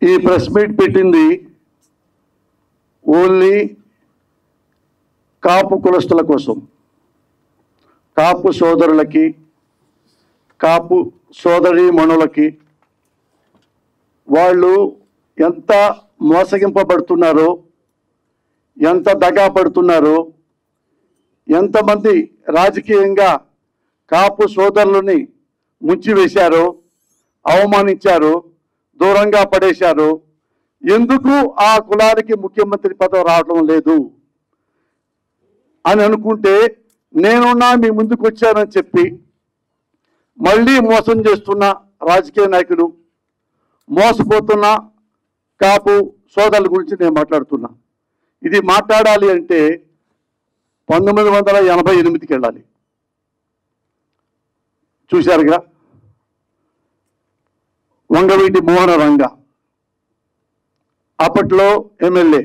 ఈ press meet పెట్టింది only కాపు కులస్తుల కోసం, కాపు సోదరులకి, కాపు సోదరీమణులకి వాళ్ళు ఎంత మోసగింపబడుతున్నారో, ఎంత దగా పడుతున్నారో, ఎంతమంది రాజకీయంగా కాపు సోదరులని ముంచివేశారో, అవమానించారో, దూరంగా పడేశారో, ఎందుకు ఆ కులానికి ముఖ్యమంత్రి పదవి రావడం లేదు అని అనుకుంటే నేనున్నా మీ ముందుకు వచ్చానని చెప్పి మళ్ళీ మోసం చేస్తున్న రాజకీయ నాయకులు, మోసపోతున్న కాపు సోదరుల గురించి నేను మాట్లాడుతున్నా. ఇది మాట్లాడాలి అంటే 1988కి వెళ్ళాలి. చూశారుగా వంగవీటి మోహన రంగ అప్పట్లో ఎమ్మెల్యే,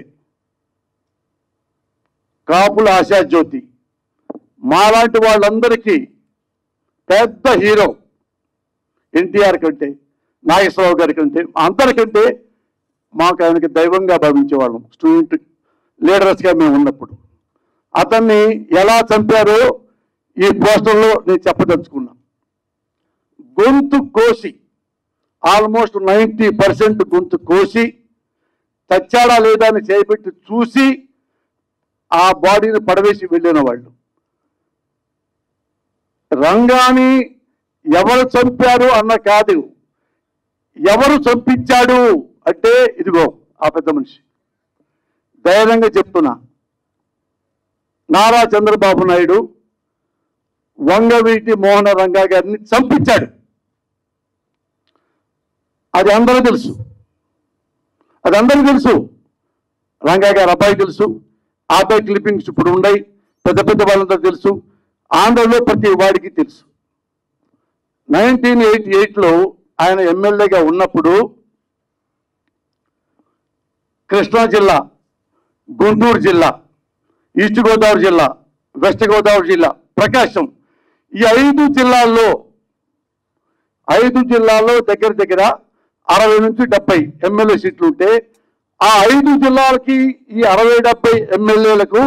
కాపుల ఆశాజ్యోతి, మాలాంటి వాళ్ళందరికీ పెద్ద హీరో. ఎన్టీఆర్ కంటే, నాగేశ్వరరావు గారి కంటే, అందరికంటే మాకు ఆయనకి దైవంగా భావించేవాళ్ళం స్టూడెంట్ లీడర్స్గా మేము ఉన్నప్పుడు. అతన్ని ఎలా చంపారో ఈ పోస్టర్లో నేను చెప్పదలుచుకున్నా. గొంతు కోసి, ఆల్మోస్ట్ 90% గొంతు కోసి, చచ్చాడా లేదా అని చేపెట్టి చూసి ఆ బాడీని పడవేసి వెళ్ళిన వాళ్ళు. రంగాని ఎవరు చంపారు అన్న కాదు, ఎవరు చంపించాడు అంటే ఇదిగో ఆ పెద్ద మనిషి. ధైర్యంగా చెప్తున్నా, నారా చంద్రబాబు నాయుడు వంగవీటి మోహన రంగా గారిని చంపించాడు. అది అందరూ తెలుసు, అది అందరూ తెలుసు. రంగా గారి అబ్బాయి తెలుసు, ఆ అబ్బాయి క్లిప్పింగ్స్ ఇప్పుడు ఉన్నాయి, పెద్ద పెద్ద వాళ్ళంతా తెలుసు, ఆంధ్రలో ప్రతి వాడికి తెలుసు. 1988లో ఆయన ఎమ్మెల్యేగా ఉన్నప్పుడు కృష్ణా జిల్లా, గుంటూరు జిల్లా, ఈస్ట్ గోదావరి జిల్లా, వెస్ట్ గోదావరి జిల్లా, ప్రకాశం, ఈ 5 జిల్లాల్లో దగ్గర దగ్గర 60 నుంచి 70 ఎమ్మెల్యే సీట్లు ఉంటే ఆ 5 జిల్లాలకి ఈ 60-70 ఎమ్మెల్యేలకు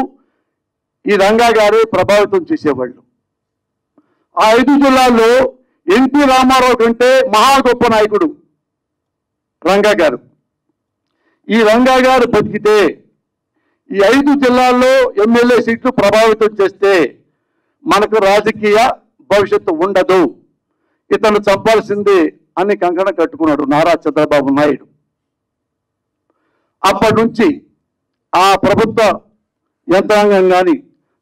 ఈ రంగా గారే ప్రభావితం చేసేవాళ్ళు. ఆ 5 జిల్లాల్లో ఎన్టీ రామారావు కంటే మహా గొప్ప నాయకుడు రంగా గారు. ఈ రంగా గారు బతికితే ఈ 5 జిల్లాల్లో ఎమ్మెల్యే సీట్లు ప్రభావితం చేస్తే మనకు రాజకీయ భవిష్యత్తు ఉండదు, ఇతను చంపాల్సిందే అని కంకణం కట్టుకున్నాడు నారా చంద్రబాబు నాయుడు. అప్పటి నుంచి ఆ ప్రభుత్వ యంత్రాంగం కానీ,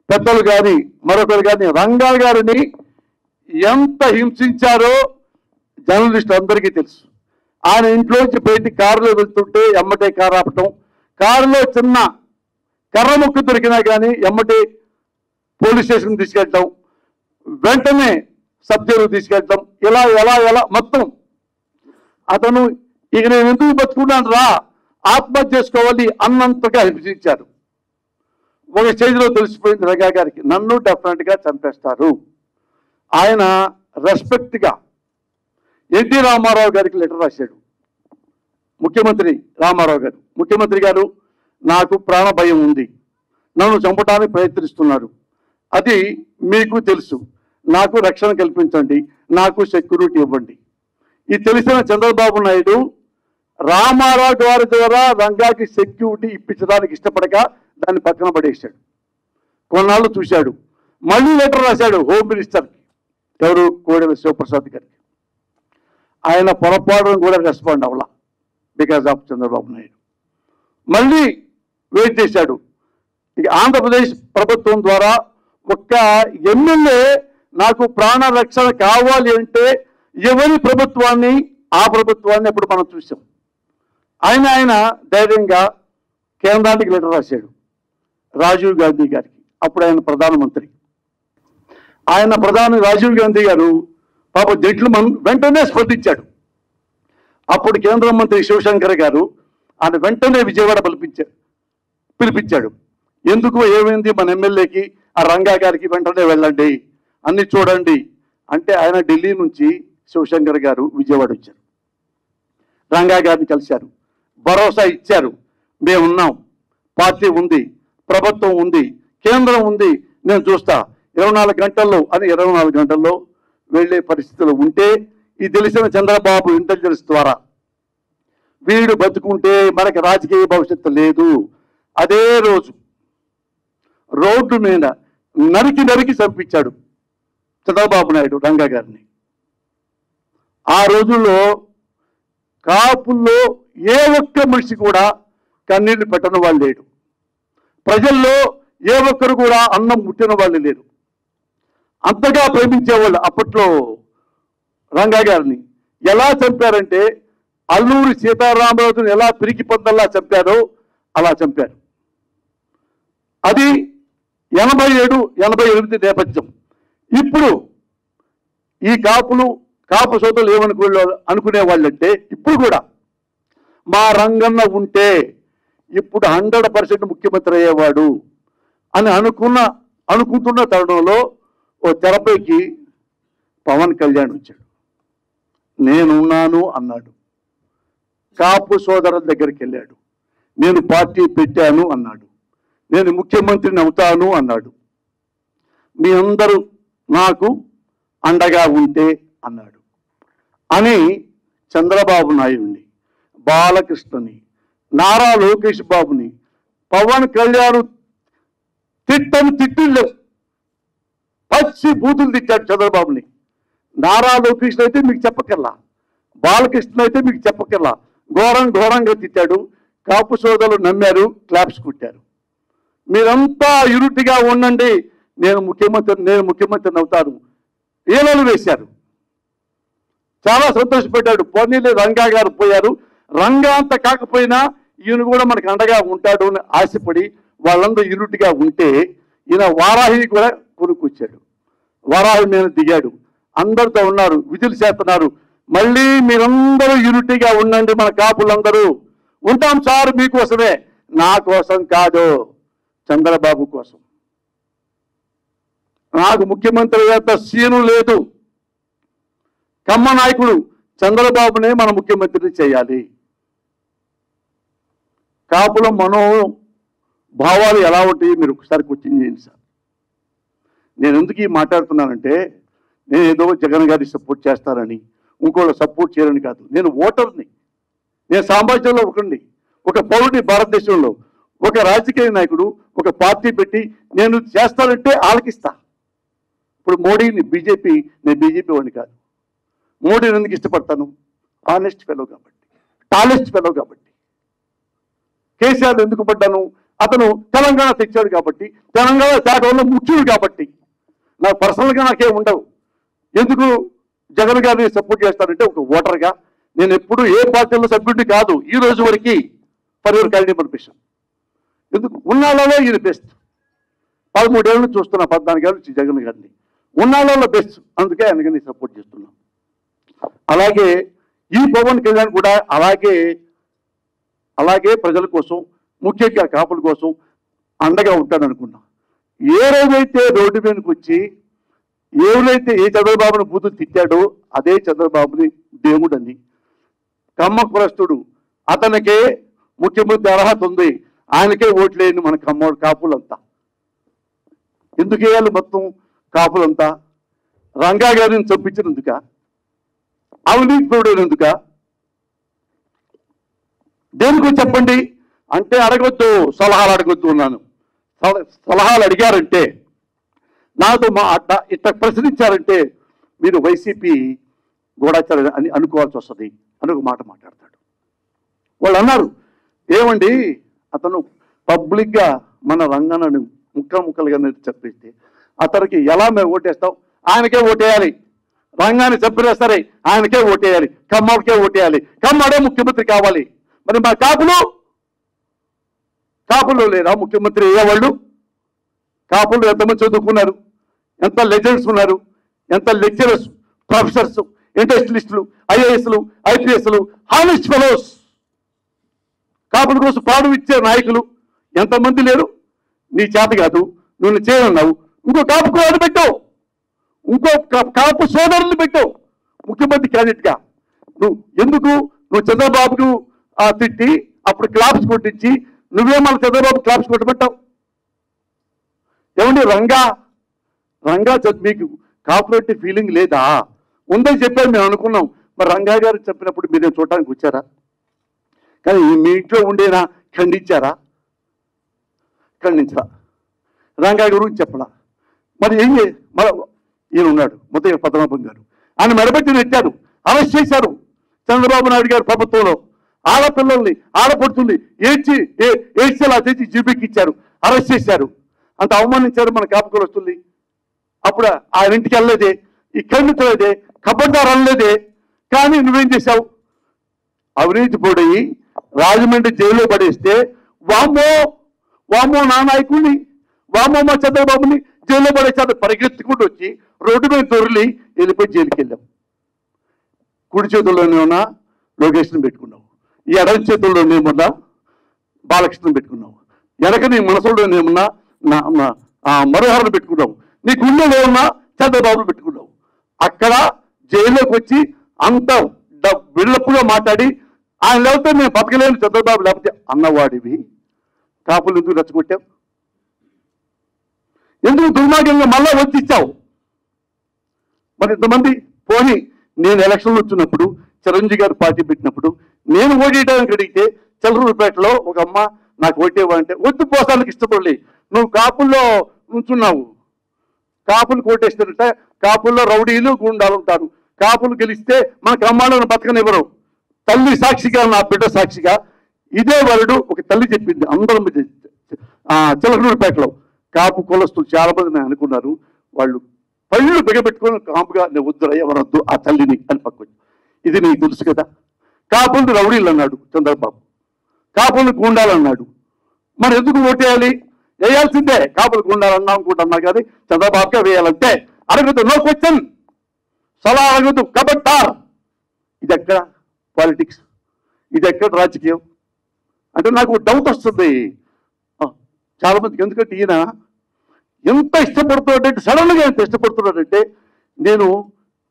పెద్దలు కానీ, మరొకరు కానీ రంగా గారిని ఎంత హింసించారో జర్నలిస్టులు అందరికీ తెలుసు. ఆయన ఇంట్లోంచి బయటికి కారులో వెళ్తుంటే ఎమ్మటే కారు ఆపటం, కారులో చిన్న కర్ర ముక్కు దొరికినా కానీ ఎమ్మటే పోలీస్ స్టేషన్ తీసుకెళ్ళటం, వెంటనే సబ్ జైలు తీసుకెళ్ళటం, ఇలా ఎలా ఎలా మొత్తం అతను ఇక నేను ఎందుకు బతుకున్నాను రా, ఆత్మహత్య చేసుకోవాలి అన్నంతగా హింసించారు. ఒక స్టేజ్లో తెలిసిపోయింది రంగా గారికి, నన్ను డెఫినెట్గా చంపేస్తారు. ఆయన రెస్పెక్ట్గా ఎన్టీ రామారావు గారికి లెటర్ రాశాడు. ముఖ్యమంత్రి రామారావు గారు, ముఖ్యమంత్రి గారు నాకు ప్రాణ భయం ఉంది, నన్ను చంపడానికి ప్రయత్నిస్తున్నారు, అది మీకు తెలుసు, నాకు రక్షణ కల్పించండి, నాకు సెక్యూరిటీ ఇవ్వండి. ఇది తెలిసిన చంద్రబాబు నాయుడు రామారావు గారి ద్వారా రంగాకి సెక్యూరిటీ ఇప్పించడానికి ఇష్టపడక దాన్ని పక్కన పడేశాడు. కొన్నాళ్ళు చూశాడు, మళ్ళీ లెటర్ రాశాడు హోమ్ మినిస్టర్కి, ఎవరు కోడెల శివప్రసాద్ గారికి. ఆయన పొరపాటును కూడా రెస్పాండ్ అవ్వాల బికాజ్ ఆఫ్ చంద్రబాబు నాయుడు. మళ్ళీ వెయిట్ చేశాడు. ఇక ఆంధ్రప్రదేశ్ ప్రభుత్వం ద్వారా ఒక్క ఎమ్మెల్యే నాకు ప్రాణ రక్షణ కావాలి అంటే ఎవరి ప్రభుత్వాన్ని, ఆ ప్రభుత్వాన్ని అప్పుడు మనం చూసాం. ఆయన ధైర్యంగా కేంద్రానికి లెటర్ రాశాడు రాజీవ్ గాంధీ గారికి. అప్పుడు ఆయన ప్రధానమంత్రి. ఆయన ప్రధాని రాజీవ్ గాంధీ గారు పాప జెంట్లమన్ వెంటనే స్పందించాడు. అప్పుడు కేంద్ర మంత్రి శివశంకర్ గారు ఆయన వెంటనే విజయవాడ పిలిపించాడు. ఎందుకు, ఏమైంది మన ఎమ్మెల్యేకి, ఆ రంగా గారికి వెంటనే వెళ్ళండి, అన్ని చూడండి అంటే ఆయన ఢిల్లీ నుంచి శివశంకర్ గారు విజయవాడ వచ్చారు. రంగా గారిని కలిశారు. భరోసా ఇచ్చారు. మేమున్నాం, పార్టీ ఉంది, ప్రభుత్వం ఉంది, కేంద్రం ఉంది, నేను చూస్తా 24 గంటల్లో అని 24 గంటల్లో వెళ్ళే పరిస్థితులు ఉంటే ఈ తెలిసిన చంద్రబాబు ఇంటెలిజెన్స్ ద్వారా వీడు బతుకుంటే మనకి రాజకీయ భవిష్యత్తు లేదు. అదే రోజు రోడ్డు మీద నరికి చంపించాడు చంద్రబాబు నాయుడు రంగా గారిని. ఆ రోజుల్లో కాపుల్లో ఏ ఒక్క మనిషి కూడా కన్నీళ్లు పెట్టని వాళ్ళు లేడు. ప్రజల్లో ఏ ఒక్కరు కూడా అన్నం ముట్టిన వాళ్ళు లేరు. అంతగా ప్రేమించేవాళ్ళు. అప్పట్లో రంగా గారిని ఎలా చంపారంటే అల్లూరి సీతారామరాజుని ఎలా పిరికి పొందల్లా చంపారో అలా చంపారు. అది 87, 88 నేపథ్యం. ఇప్పుడు ఈ కాపు సోదరులు అనుకునే వాళ్ళంటే ఇప్పుడు కూడా మా రంగన్న ఉంటే ఇప్పుడు 100% ముఖ్యమంత్రి అయ్యేవాడు అని అనుకుంటున్న తరుణంలో ఓ తెరపైకి పవన్ కళ్యాణ్ వచ్చాడు. నేనున్నాను అన్నాడు. కాపు సోదరుల దగ్గరికి వెళ్ళాడు. నేను పార్టీ పెట్టాను అన్నాడు. నేను ముఖ్యమంత్రిని అవుతాను అన్నాడు. మీ అందరూ నాకు అండగా ఉంటే అన్నాడు. అని చంద్రబాబు నాయుడిని, బాలకృష్ణని, నారా లోకేష్ బాబుని, పవన్ కళ్యాణ్ తిట్టిళ్ళు పచ్చి బూతులు తిట్టాడు చంద్రబాబుని. నారా లోకేష్ అయితే మీకు చెప్పకల్లా, బాలకృష్ణ అయితే మీకు చెప్పకల్లా ఘోరంగా తిట్టాడు. కాపు సోదరులు నమ్మారు, క్లాప్స్ కొట్టారు. మీరంతా యూనిట్గా ఉండండి, నేను ముఖ్యమంత్రిని అవుతాను ఏలలు వేశారు. చాలా సంతోషపడ్డాడు. పోనీలే రంగా గారు పోయారు, రంగా అంత కాకపోయినా ఈయన కూడా మనకు అండగా ఉంటాడు అని ఆశపడి వాళ్ళందరూ యూనిట్గా ఉంటే ఈయన వారాహి కూడా కొనుక్కొచ్చాడు. వారాహి మీద దిగాడు. అందరితో ఉన్నారు, విధులు చేస్తున్నారు. మళ్ళీ మీరందరూ యూనిటీగా ఉండండి, మన కాపులందరూ ఉంటాం సార్ మీకోసమే, నా కోసం కాదు, చంద్రబాబు కోసం. నాకు ముఖ్యమంత్రి యొక్క సీను లేదు. కమ్మ నాయకుడు చంద్రబాబునే మన ముఖ్యమంత్రిని చేయాలి. కాపుల భావాలు ఎలా ఉంటాయి మీరు ఒకసారి క్వశ్చన్ చేయండి సార్. నేను ఎందుకు మాట్లాడుతున్నానంటే నేను ఏదో జగన్ గారి సపోర్ట్ చేస్తారని ఇంకోళ్ళు సపోర్ట్ చేయాలని కాదు. నేను ఓటర్ని, నేను సామాజికంలో ఒకరిని, ఒక పౌరుడి భారతదేశంలో ఒక రాజకీయ నాయకుడు ఒక పార్టీ పెట్టి నేను చేస్తానంటే ఆలకిస్తా. ఇప్పుడు మోడీని నేను బీజేపీ వాడిని కాదు. మోడీని ఎందుకు ఇష్టపడతాను? ఆనెస్ట్ ఫెలో కాబట్టి, టాలెస్ట్ ఫెలో కాబట్టి. కేసీఆర్ ఎందుకు పడ్డాను? అతను తెలంగాణ తెచ్చాడు కాబట్టి, తెలంగాణ తేటంలో ముఖ్యుడు కాబట్టి. నాకు పర్సనల్గా నాకేం ఉండవు. ఎందుకు జగన్ గారిని సపోర్ట్ చేస్తానంటే ఒక ఓటర్గా నేను ఎప్పుడు ఏ పార్టీలో సభ్యుడిని కాదు ఈ రోజు వరకు. For your quality permission. ఎందుకు ఉన్నాళ్ళలో ఈయన బెస్ట్. 13 ఏళ్ళు చూస్తున్నా, 14 ఏళ్ళు నుంచి జగన్ గారిని. ఉన్నాళ్ళలో బెస్ట్, అందుకే ఆయనకి సపోర్ట్ చేస్తున్నాం. అలాగే ఈ పవన్ కళ్యాణ్ కూడా అలాగే ప్రజల కోసం, ముఖ్యంగా కాపుల కోసం అండగా ఉంటాడనుకున్నా. ఏ రోజైతే రోడ్డు మీదకి వచ్చి ఎవరైతే ఏ చంద్రబాబుని బూతులు తిట్టాడో అదే చంద్రబాబుని దేవుడని, కమ్మ కులస్తుడు, అతనికే ముఖ్యమంత్రి అర్హత ఉంది, ఆయనకే ఓట్లేని మన కాపులంతా. ఎందుకు వేయాలి మొత్తం కాపులంతా? రంగా గారిని చంపించినందుక? అవినీతిపరుడైనందుక? దేనికి చెప్పండి అంటే అడగొద్దు, సలహాలు అడగొద్దు ఉన్నాను. సలహాలు అడిగారంటే, నాతో ఇట్లా ప్రశ్నించారంటే మీరు వైసీపీ గూఢాచారి అని అనుకోవాల్సి వస్తుంది అని ఒక మాట మాట్లాడతాడు. వాళ్ళు అన్నారు, ఏమండి అతను పబ్లిక్గా మన రంగాన్ని ముక్కలుగా చెప్పేస్తే అతనికి ఎలా మేము ఓటేస్తాం? ఆయనకే ఓటేయాలి. రంగాన్ని చంపినా సరే ఆయనకే ఓటేయాలి, కమ్మకే ఓటేయాలి, కమ్మడే ముఖ్యమంత్రి కావాలి. మరి మా కాపులు లేరా ముఖ్యమంత్రి అయ్యేవాళ్ళు? కాపులు ఎంతమంది చదువుకున్నారు, ఎంత లెజెండ్స్ ఉన్నారు, ఎంత లెక్చరర్స్, ప్రొఫెసర్స్, ఇండస్ట్రియలిస్టులు, ఐఏఎస్లు, ఐపీఎస్లు, హానెస్ట్ ఫెలోస్, కాపుల కోసం పాడు ఇచ్చే నాయకులు ఎంతమంది లేరు? నీ చేత కాదు, నువ్వు చేయనున్నావు, ఇంకో కాపు కోడు పెట్టావు, ఇంకో కాపు సోదరులు పెట్టావు ముఖ్యమంత్రి క్యాండిడేట్గా. నువ్వు చంద్రబాబుకు తిట్టి అప్పుడు క్లాప్స్ కొట్టించి నువ్వే మన చంద్రబాబు క్లాప్స్ కొట్టమంటావు? ఏమండి రంగా మీకు కాపరేటివ్ ఫీలింగ్ లేదా? ఉందని చెప్పారు, మేము అనుకున్నాం. మరి రంగా గారు చెప్పినప్పుడు మీరేం చూడటానికి వచ్చారా? కానీ మీ ఇంట్లో ఉండేనా ఖండించారా? ఖండించరా? రంగా గురించి చెప్పలా. మరి ఏం మరి ఈయన ఉన్నాడు ముద్దయ్య పద్మనాభం గారు, ఆయన మెడబెట్టి నెట్టారు, అరెస్ట్ చేశారు చంద్రబాబు నాయుడు గారు ప్రభుత్వంలో. ఆడపిల్లల్ని ఆడపడుతుంది ఏడ్చేలా తెచ్చి జీబీకి ఇచ్చారు, అరెస్ట్ చేశారు, అంత అవమానించారు మన కాపుకోలు వస్తుంది. అప్పుడు ఆయన ఇంటికి వెళ్ళలేదే, ఈ ఖండించలేదే, కబడ్డారు అనలేదే. కానీ నువ్వేం చేశావు? అవినీతి పోడయి రాజమండ్రి జైల్లో పడేస్తే వామో నా నాయకుడిని, వామో మా చంద్రబాబుని జైల్లో పడేసాడు, పరిగెత్తుకుంటూ వచ్చి రోడ్డు మీద దొరికి వెళ్ళిపోయి జైలుకి వెళ్ళాం. కుడి చేతుల్లోనే ఉన్నా లోకేష్ని పెట్టుకున్నావు, ఈ ఎడమ చేతుల్లోనేమన్నా బాలకృష్ణని పెట్టుకున్నావు, వెనక నీ మనసులోనేమన్నా మరోహరను పెట్టుకున్నావు, నీ గుండెలో ఏమన్నా చంద్రబాబును పెట్టుకున్నావు. అక్కడ జైల్లోకి వచ్చి అంత బిల్డప్గా మాట్లాడి ఆయన లేకపోతే నేను బతకలేను చంద్రబాబు లేకపోతే అన్నవాడివి కాపులు ఎందుకు రెచ్చగొట్టావు? ఎందుకు దుర్మార్గంగా మళ్ళా వచ్చిచ్చావు? మరి ఇంతమంది పోనీ నేను ఎలక్షన్లు వచ్చినప్పుడు చిరంజీవి గారు పార్టీ పెట్టినప్పుడు నేను ఓటేయడానికి అడిగితే చలరూరుపేటలో ఒక అమ్మ నాకు ఓటేవంటే వద్దు పోసానికి ఇష్టపడలే, నువ్వు కాపుల్లో ఉంచున్నావు, కాపులు కోటేస్తారంటే కాపుల్లో రౌడీలు గుండాలు ఉంటారు, కాపులు గెలిస్తే మన కమ్మాళ్ళను బతకనివ్వరు. తల్లి సాక్షిగా నా బిడ్డ సాక్షిగా ఇదే వరుడు ఒక తల్లి చెప్పింది అందరం చిలకలూరుపేటలో. కాపు కులస్తులు చాలా మంది నేను అనుకున్నారు, వాళ్ళు పళ్ళు బిగబెట్టుకొని కాపుగా నేను వద్దురా ఎవరొద్దు ఆ తల్లిని అని పక్కన. ఇది నీకు తెలుసు కదా. కాపులు రౌడీలు అన్నాడు చంద్రబాబు, కాపులు గుండాలన్నాడు. మరి ఎందుకు ఓటేయాలి? వేయాల్సిందే, కాపులు గుండాలన్నా అనుకుంటున్నా కానీ చంద్రబాబుగా వేయాలంటే అడగదు, నో క్వశ్చన్, సలా అడగదు, కబడ్డార్. ఇది ఎక్కడ పాలిటిక్స్, ఇది ఎక్కడ రాజకీయం అంటే నాకు డౌట్ వస్తుంది చాలా మందికి. ఎందుకంటే ఈయన ఎంత ఇష్టపడుతున్నాడంటే, సడన్గా ఎంత ఇష్టపడుతున్నాడంటే, నేను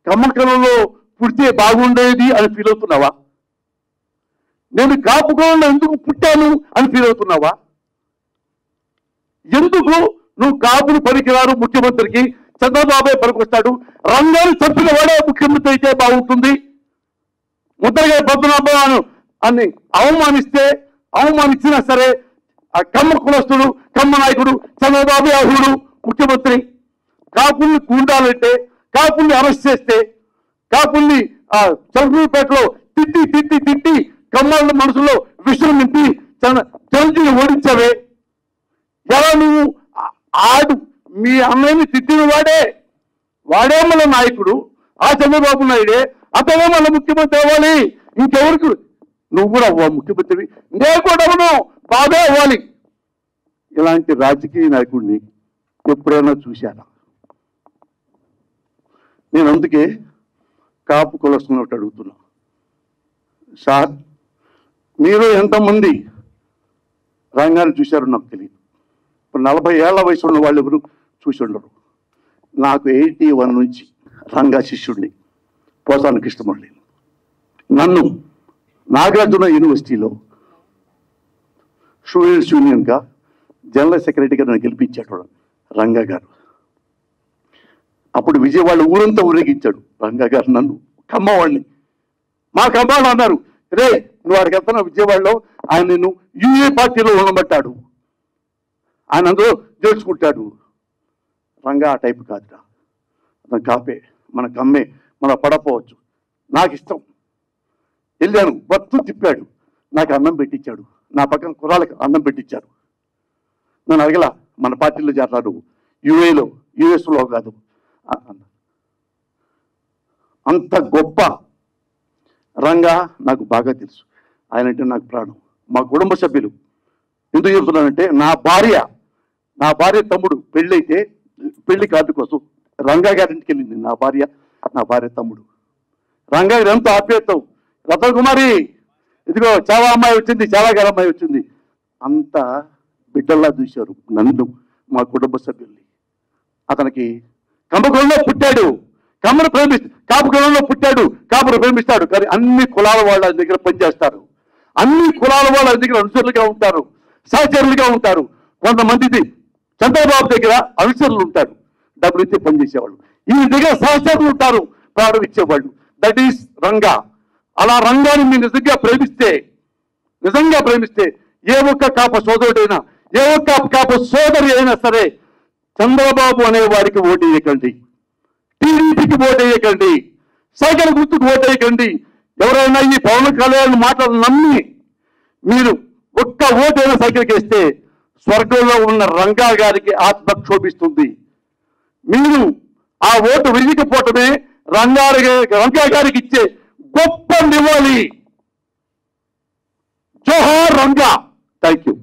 కమ్మకలంలో పుడితే బాగుండేది అని ఫీల్ అవుతున్నావా? నేను కాపుకోవడంలో ఎందుకు పుట్టాను అని ఫీల్ అవుతున్నావా? ఎందుకు నువ్వు కాపులు పనికిరారు ముఖ్యమంత్రికి, చంద్రబాబే పనికొస్తాడు, రంగాన్ని చంపిన వాడే ముఖ్యమంత్రి అయితే బాగుంటుంది, ముద్రగా పద్మనాభం అని అవమానించినా సరే ఆ కమ్మ కులస్తుడు కమ్మ నాయకుడు చంద్రబాబు అర్హుడు ముఖ్యమంత్రి. కాపుల్ని కూండాలంటే, కాపుల్ని అరెస్ట్ చేస్తే, కాపుల్ని చంద్రపేటలో తిట్టి కమ్మాళ్ళ మనసులో విషయం నింపి చిరంజీవి ఓడించావే. ఎలా నువ్వు మీ అన్నయ్యని తిట్టిన వాడే మన నాయకుడు, ఆ చంద్రబాబు నాయుడే, అతనే మన ముఖ్యమంత్రి అవ్వాలి, ఇంకెవరికి? నువ్వు కూడా అవ్వ ముఖ్యమంత్రి, నేను కూడా అవును, బాగా అవ్వాలి. ఇలాంటి రాజకీయ నాయకుడిని ఎప్పుడైనా చూశానా? నేను అందుకే కాపు కులస్తున్నట్టు అడుగుతున్నా, సార్ మీరు ఎంతమంది రంగాన్ని చూశారో నాకు తెలియదు. ఇప్పుడు 40 ఏళ్ల వయసు ఉన్న వాళ్ళు ఎవరు చూసి ఉండరు. నాకు 81 నుంచి రంగా శిష్యుడిని, పోసాని కృష్ణమురళి. నన్ను నాగార్జున యూనివర్సిటీలో స్టూడెంట్స్ యూనియన్గా జనరల్ సెక్రటరీగా నన్ను గెలిపించాడు రంగా గారు. అప్పుడు విజయవాడ ఊరంతా ఊరేగించాడు రంగా గారు నన్ను, కమ్మవాడిని. మా కమ్మాళ్ళు అన్నారు, రే నువ్వు వాడికి వెళ్తున్నా విజయవాడలో, ఆయన నిన్ను యూఏ పార్టీలో ఉండబట్టాడు, ఆయన అందరూ చేర్చుకుంటాడు. రంగా ఆ టైపు కాదురా, అతను కాపే, మన కమ్మే, మన పడపోవచ్చు. నాకు ఇష్టం. వెళ్ళాను, బత్తు తిప్పాడు, నాకు అన్నం పెట్టించాడు, నా పక్కన కుర్రాళ్ళకి అన్నం పెట్టించారు. నన్ను అడగల మన పార్టీలో చేరతాడు, యుఎస్లో కాదు. అంత గొప్ప రంగా నాకు బాగా తెలుసు. ఆయన అంటే నాకు ప్రాణం. మా కుటుంబ సభ్యులు ఎందుకు చెప్తున్నానంటే, నా భార్య తమ్ముడు పెళ్ళైతే పెళ్లి కార్డు కోసం రంగా గారింటికి వెళ్ళింది నా భార్య తమ్ముడు. రంగా గారు ఎంతో ఆప్యాయతం, రతన్ కుమారి ఇదిగో చాలా అమ్మాయి వచ్చింది, చాలా గారి అమ్మాయి వచ్చింది, అంత బిడ్డల్లా చూశారు నన్ను, మా కుటుంబ సభ్యుల్ని. అతనికి కమ్మకులంలో పుట్టాడు, కాపుకులంలో పుట్టాడు, కాపును ప్రేమిస్తాడు, కానీ అన్ని కులాల వాళ్ళ దగ్గర పనిచేస్తారు. అన్ని కులాల వాళ్ళ దగ్గర అనుచరులుగా ఉంటారు, సహచరులుగా ఉంటారు. కొంతమంది చంద్రబాబు దగ్గర అనుచరులు ఉంటారు, డబ్బులు ఇచ్చే పనిచేసేవాళ్ళు. ఈ దగ్గర సహచరులు ఉంటారు, ప్రాణం ఇచ్చేవాళ్ళు. That is Ranga. అలా రంగాన్ని మీరు నిజంగా ప్రేమిస్తే ఏ ఒక్క కాప సోదరుడైనా, ఏ ఒక్క కాప సోదరి అయినా సరే చంద్రబాబు అనే వారికి ఓటు వేయకండి, టీడీపీకి ఓటు వేయకండి, సైకిల్ గుర్తుకు ఓటు వేయకండి. ఎవరైనా ఈ పవన్ కళ్యాణ్ మాటలు నమ్మి మీరు ఒక్క ఓటైనా సైకిల్కి వేస్తే స్వర్గంలో ఉన్న రంగా గారికి ఆత్మ క్షోభిస్తుంది. మీరు ఆ ఓటు వెయ్యకపోవటమే రంగా గారికి ఇచ్చే గొప్ప నివాళి. జోహార్ రంగా. Thank you.